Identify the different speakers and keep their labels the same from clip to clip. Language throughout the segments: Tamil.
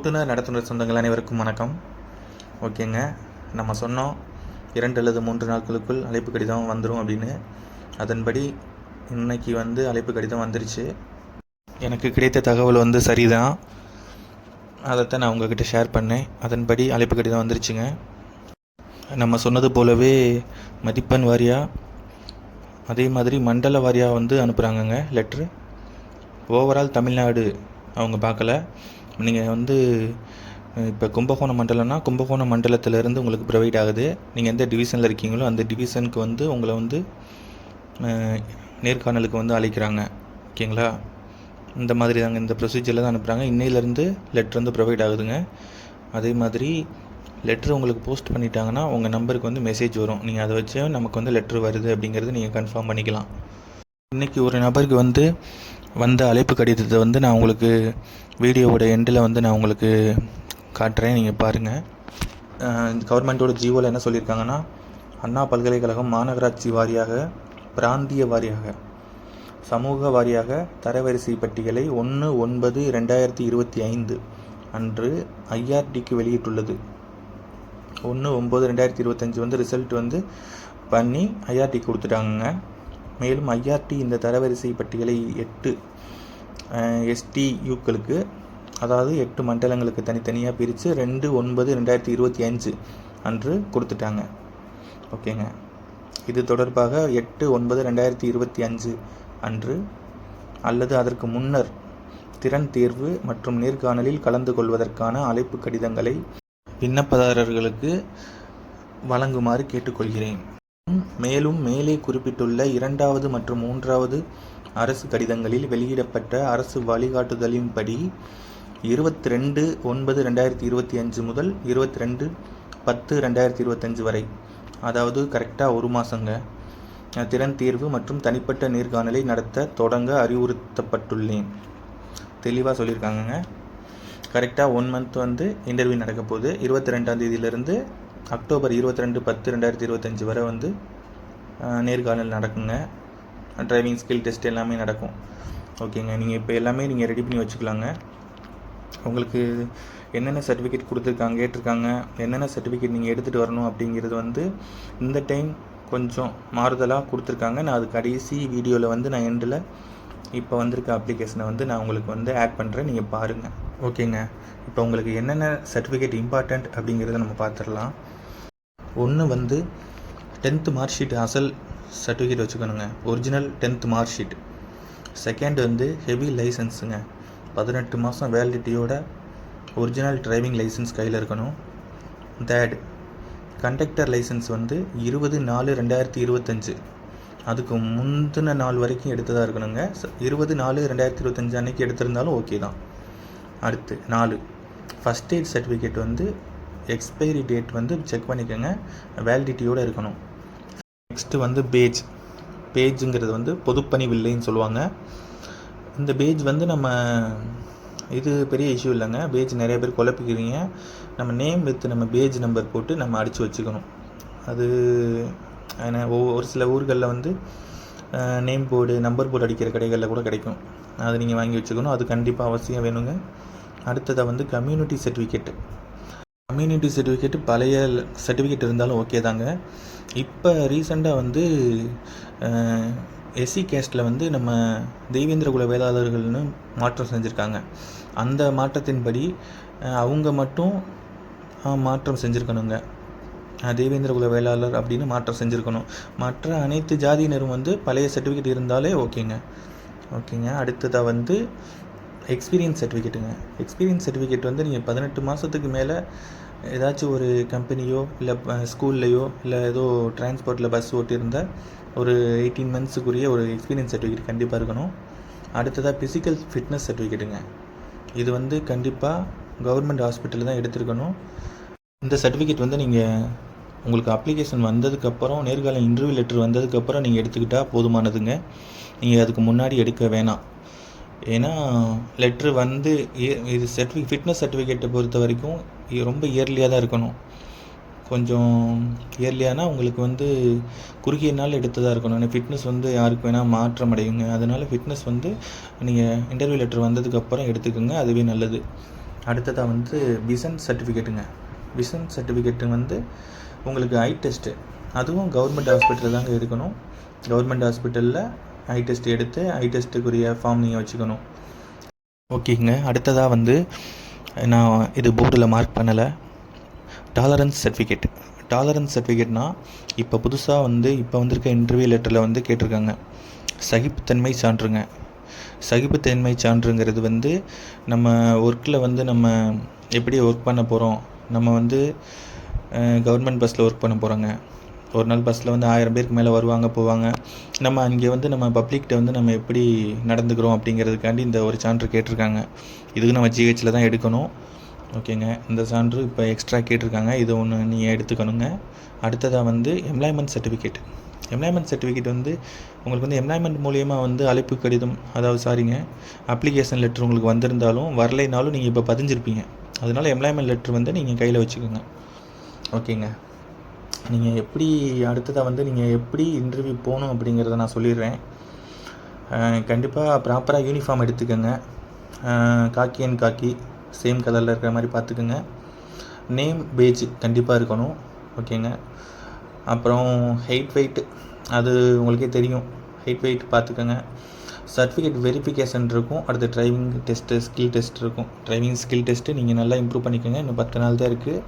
Speaker 1: ஓட்டுநர் நடத்துனர் சொந்தங்கள் அனைவருக்கும் வணக்கம். ஓகேங்க, நம்ம சொன்னோம் 2 அல்லது 3 நாட்களுக்குள் அழைப்பு கடிதம் வந்துடும் அப்படின்னு. அதன்படி இன்னைக்கு அழைப்பு கடிதம் வந்துருச்சு. எனக்கு கிடைத்த தகவல் சரிதான். அதைத்தான் நான் உங்ககிட்ட ஷேர் பண்ணேன். அதன்படி அழைப்பு கடிதம் வந்துருச்சுங்க. நம்ம சொன்னது போலவே மதிப்பெண் வாரியாக அதே மாதிரி மண்டல வாரியாக அனுப்புகிறாங்கங்க லெட்ரு. ஓவரால் தமிழ்நாடு அவங்க பார்க்கல. நீங்கள் இப்போ கும்பகோணம் மண்டலம்னா கும்பகோணம் மண்டலத்திலேருந்து உங்களுக்கு ப்ரொவைட் ஆகுது. நீங்கள் எந்த டிவிஷனில் இருக்கீங்களோ அந்த டிவிஷனுக்கு உங்களை நேர்காணலுக்கு அழைக்கிறாங்க. ஓகேங்களா? இந்த மாதிரி தாங்க, இந்த ப்ரொசீஜரில் தான் அனுப்புகிறாங்க. இன்னையிலேருந்து லெட்ரு ப்ரொவைட் ஆகுதுங்க. அதே மாதிரி லெட்ரு உங்களுக்கு போஸ்ட் பண்ணிட்டாங்கன்னா உங்கள் நம்பருக்கு மெசேஜ் வரும். நீங்கள் அதை வச்சு நமக்கு லெட்ரு வருது அப்படிங்கிறது நீங்கள் கன்ஃபார்ம் பண்ணிக்கலாம். இன்றைக்கி ஒரு நபருக்கு வந்த அழைப்பு கடிதத்தை நான் உங்களுக்கு வீடியோவோட எண்டில் நான் உங்களுக்கு காட்டுறேன். நீங்கள் பாருங்கள். கவர்மெண்ட்டோட ஜிஓவில் என்ன சொல்லியிருக்காங்கன்னா, அண்ணா பல்கலைக்கழகம் மாநகராட்சி வாரியாக, பிராந்திய வாரியாக, சமூக வாரியாக தரவரிசை பட்டியலை 1/9/2025 அன்று ஐஆர்டிக்கு வெளியிட்டுள்ளது. 1/9/2025 ரிசல்ட் பண்ணி ஐஆர்டிக்கு கொடுத்துட்டாங்க. மேலும் ஐஆர்டி இந்த தரவரிசை பட்டியலை 8 STUக்களுக்கு, அதாவது 8 மண்டலங்களுக்கு தனித்தனியாக பிரித்து 2/9/2025 அன்று கொடுத்துட்டாங்க. ஓகேங்க, இது தொடர்பாக 8/9/2025 அன்று அல்லது அதற்கு முன்னர் திறன் தேர்வு மற்றும் நேர்காணலில் கலந்து கொள்வதற்கான அழைப்பு கடிதங்களை விண்ணப்பதாரர்களுக்கு வழங்குமாறு கேட்டுக்கொள்கிறேன். மேலும் மேலே குறிப்பிட்டுள்ள 2வது மற்றும் 3வது அரசு கடிதங்களில் வெளியிடப்பட்ட அரசு வழிகாட்டுதலின்படி 22/9/2025 முதல் 22/10/2025 வரை, அதாவது கரெக்டாக ஒரு மாதங்க, திறன் தேர்வு மற்றும் தனிப்பட்ட நேர்காணலை நடத்த தொடங்க அறிவுறுத்தப்பட்டுள்ளேன். தெளிவாக சொல்லியிருக்காங்கங்க. கரெக்டாக 1 மந்த் இன்டர்வியூ நடக்க போகுது. 22ஆம் தேதியிலிருந்து அக்டோபர் 22/10/2025 வரை நேர்காணல் நடக்குங்க. டிரைவிங் ஸ்கில் டெஸ்ட் எல்லாமே நடக்கும். ஓகேங்க, நீங்கள் இப்போ எல்லாமே நீங்கள் ரெடி பண்ணி வச்சுக்கலாங்க. உங்களுக்கு என்னென்ன சர்டிஃபிகேட் கேட்டிருக்காங்க, என்னென்ன சர்டிஃபிகேட் நீங்கள் எடுத்துகிட்டு வரணும் அப்படிங்கிறது இந்த டைம் கொஞ்சம் மாறுதலாக கொடுத்துருக்காங்க. நான் அது கடைசி வீடியோவில் நான் எண்டில் இப்போ வந்திருக்க அப்ளிகேஷனை நான் உங்களுக்கு ஆட் பண்ணுறேன். நீங்கள் பாருங்கள். ஓகேங்க, இப்போ உங்களுக்கு என்னென்ன சர்டிஃபிகேட் இம்பார்ட்டண்ட் அப்படிங்கிறத நம்ம பார்த்துடலாம். ஒன்று 10th மார்க் ஷீட் அசல் சர்டிஃபிகேட் வச்சுக்கணுங்க, original 10th mark sheet. Second heavy லைசன்ஸுங்க, 18 மாதம் வேலிடிட்டியோட ஒரிஜினல் டிரைவிங் லைசன்ஸ் கையில் இருக்கணும். தேர்ட் கண்டக்டர் லைசன்ஸ் 20/4/2025, அதுக்கு முந்தின நாள் வரைக்கும் எடுத்ததாக இருக்கணுங்க. 20/4/2025 அன்றைக்கி எடுத்திருந்தாலும் ஓகே தான். அடுத்து 4 first aid certificate expiry date check பண்ணிக்கோங்க, வேலிடிட்டியோடு இருக்கணும். நெக்ஸ்ட்டு பேஜுங்கிறது பொதுப்பணி வில்லைன்னு சொல்லுவாங்க. இந்த பேஜ் நம்ம இது பெரிய இஷ்யூ இல்லைங்க. பேஜ் நிறைய பேர் குழப்பிக்கிறீங்க. நம்ம நேம் வித் நம்ம பேஜ் நம்பர் போட்டு நம்ம அடித்து வச்சுக்கணும். அது ஒரு சில ஊர்களில் நேம் போர்டு நம்பர் போர்டு அடிக்கிற கடைகளில் கூட கிடைக்கும். அது நீங்கள் வாங்கி வச்சுக்கணும். அது கண்டிப்பாக அவசியம் வேணுங்க. அடுத்ததாக கம்யூனிட்டி சர்டிஃபிகேட்டு பழைய சர்டிஃபிகேட் இருந்தாலும் ஓகே தாங்க. இப்போ ரீசெண்டாக எஸ்சி கேஸ்ட்டில் நம்ம தெய்வேந்திர குல வேளாளர்கள்னு மாற்றம் செஞ்சுருக்காங்க. அந்த மாற்றத்தின்படி அவங்க மட்டும் மாற்றம் செஞ்சுருக்கணுங்க. தெய்வேந்திர குல வேளாளர் அப்படின்னு மாற்றம் செஞ்சுருக்கணும். மற்ற அனைத்து ஜாதியினரும் பழைய சர்டிஃபிகேட் இருந்தாலே ஓகேங்க. அடுத்ததாக எக்ஸ்பீரியன்ஸ் சர்டிஃபிகேட்டுங்க. எக்ஸ்பீரியன்ஸ் சர்டிஃபிகேட் நீங்கள் 18 மாதத்துக்கு மேலே ஏதாச்சும் ஒரு கம்பெனியோ இல்லை ஸ்கூல்லையோ இல்லை ஏதோ டிரான்ஸ்போர்ட்டில் பஸ் ஓட்டியிருந்த ஒரு 18 மந்த்ஸுக்குரிய ஒரு எக்ஸ்பீரியன்ஸ் சர்டிஃபிகேட் கண்டிப்பாக இருக்கணும். அடுத்ததாக ஃபிசிக்கல் ஃபிட்னஸ் சர்டிஃபிகேட்டுங்க. இது கண்டிப்பாக கவர்மெண்ட் ஹாஸ்பிட்டலில் தான் எடுத்துருக்கணும். இந்த சர்டிஃபிகேட் நீங்கள் உங்களுக்கு அப்ளிகேஷன் வந்ததுக்கப்புறம், நேர்காணல் இன்டர்வியூ லெட்ரு வந்ததுக்கப்புறம் நீங்கள் எடுத்துக்கிட்டால் போதுமானதுங்க. நீங்கள் அதுக்கு முன்னாடி எடுக்க வேணாம். ஏன்னா லெட்ரு இது ஃபிட்னஸ் சர்டிஃபிகேட்டை பொறுத்த வரைக்கும் ரொம்ப இயர்லியாக தான் இருக்கணும். கொஞ்சம் இயர்லியானா உங்களுக்கு குறுகிய நாள் எடுத்ததாக இருக்கணும். ஏன்னா ஃபிட்னஸ் யாருக்கு வேணால் மாற்றம் அடையுங்க. அதனால் ஃபிட்னஸ் நீங்கள் இன்டர்வியூ லெட்ரு வந்ததுக்கப்புறம் எடுத்துக்கோங்க, அதுவே நல்லது. அடுத்ததாக வந்து விசன் சர்டிஃபிகேட்டுங்க. விசன் சர்டிஃபிகேட்டு வந்து உங்களுக்கு ஐ டெஸ்ட்டு, அதுவும் கவர்மெண்ட் ஹாஸ்பிட்டலில் தாங்க எடுக்கணும். கவர்மெண்ட் ஹாஸ்பிட்டலில் ஐ டெஸ்ட் எடுத்து ஐ டெஸ்ட்டுக்குரிய ஃபார்ம் நீங்கள் வச்சுக்கணும். ஓகேங்க. அடுத்ததாக வந்து நான் இது போர்டில் மார்க் பண்ணலை, டாலரன்ஸ் சர்டிஃபிகேட். டாலரன்ஸ் சர்டிஃபிகேட்னால் இப்போ புதுசாக வந்து இப்போ வந்திருக்க இன்டர்வியூ லெட்டரில் வந்து கேட்டிருக்காங்க சகிப்புத்தன்மை சான்றுங்க. சகிப்புத்தன்மை சான்றுங்கிறது வந்து நம்ம ஒர்க்கில் வந்து நம்ம எப்படி ஒர்க் பண்ண போகிறோம், நம்ம வந்து கவர்மெண்ட் பஸ்ஸில் ஒர்க் பண்ண போகிறோங்க. ஒரு நாள் பஸ்ஸில் வந்து 1000 பேருக்கு மேலே வருவாங்க போவாங்க. நம்ம அங்கே வந்து நம்ம பப்ளிக்கிட்ட வந்து நம்ம எப்படி நடந்துக்கிறோம் அப்படிங்கிறதுக்காண்டி இந்த ஒரு சான்று கேட்டிருக்காங்க. இதுக்கு நம்ம ஜிஹெச்சில் தான் எடுக்கணும். ஓகேங்க. இந்த சான்று இப்போ எக்ஸ்ட்ரா கேட்டிருக்காங்க, இது ஒன்று நீங்கள் எடுத்துக்கணுங்க. அடுத்ததாக வந்து எம்ப்ளாய்மெண்ட் சர்டிஃபிகேட். எம்ப்ளாய்மெண்ட் சர்டிஃபிகேட் வந்து உங்களுக்கு வந்து எம்ப்ளாய்மெண்ட் மூலியமாக வந்து அழைப்பு கடிதம், அப்ளிகேஷன் லெட்ரு உங்களுக்கு வந்திருந்தாலும் வரலைனாலும் நீங்கள் இப்போ பதிஞ்சிருப்பீங்க. அதனால் எம்ப்ளாய்மெண்ட் லெட்ரு வந்து நீங்கள் கையில் வச்சுக்கோங்க. ஓகேங்க. நீங்கள் அடுத்ததாக வந்து நீங்கள் எப்படி இன்டர்வியூ போகணும் அப்படிங்கிறத நான் சொல்லிடுறேன். கண்டிப்பாக ப்ராப்பராக யூனிஃபார்ம் எடுத்துக்கோங்க. காக்கி அண்ட் காக்கி சேம் கலரில் இருக்கிற மாதிரி பார்த்துக்குங்க. நேம் பேஜ் கண்டிப்பாக இருக்கணும். ஓகேங்க. அப்புறம் ஹைட் வெயிட், அது உங்களுக்கே தெரியும், ஹைட் வெயிட் பார்த்துக்கோங்க. சர்டிஃபிகேட் வெரிஃபிகேஷன் இருக்கும். அடுத்து டிரைவிங் டெஸ்ட்டு, ஸ்கில் டெஸ்ட் இருக்கும். டிரைவிங் ஸ்கில் டெஸ்ட்டு நீங்கள் நல்லா இம்ப்ரூவ் பண்ணிக்கோங்க. இன்னும் 10 நாள் தான் இருக்குது.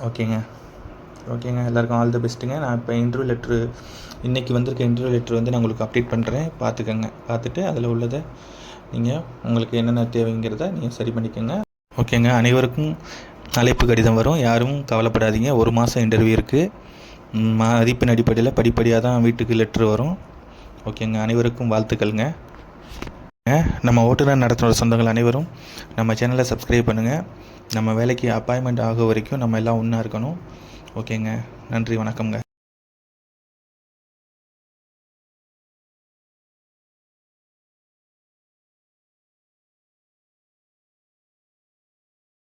Speaker 1: ஓகேங்க. எல்லாருக்கும் ஆல் த பெஸ்ட்டுங்க. நான் இப்போ இன்டர்வியூ லெட்ரு இன்றைக்கி வந்திருக்க இன்டர்வியூ லெட்ரு வந்து நான் உங்களுக்கு அப்டேட் பண்ணுறேன், பார்த்துக்கோங்க. பார்த்துட்டு அதில் உள்ளதை நீங்கள் உங்களுக்கு என்னென்ன தேவைங்கிறத நீங்கள் சரி பண்ணிக்கோங்க. ஓகேங்க. அனைவருக்கும் அழைப்பு கடிதம் வரும், யாரும் கவலைப்படாதீங்க. 1 மாதம் இன்டர்வியூ இருக்குது. மதிப்பின் அடிப்படையில் படிப்படியாக தான் வீட்டுக்கு லெட்ரு வரும். ஓகேங்க. அனைவருக்கும் வாழ்த்துக்கள்ங்க. நம்ம ஓட்டுநர் நடத்துகிற சொந்தங்கள் அனைவரும் நம்ம சேனலை சப்ஸ்கிரைப் பண்ணுங்கள். நம்ம வேலைக்கு அப்பாயின்மெண்ட் ஆக வரைக்கும் நம்ம எல்லாம் ஒன்றா இருக்கணும். ஓகேங்க. நன்றி, வணக்கம்ங்க.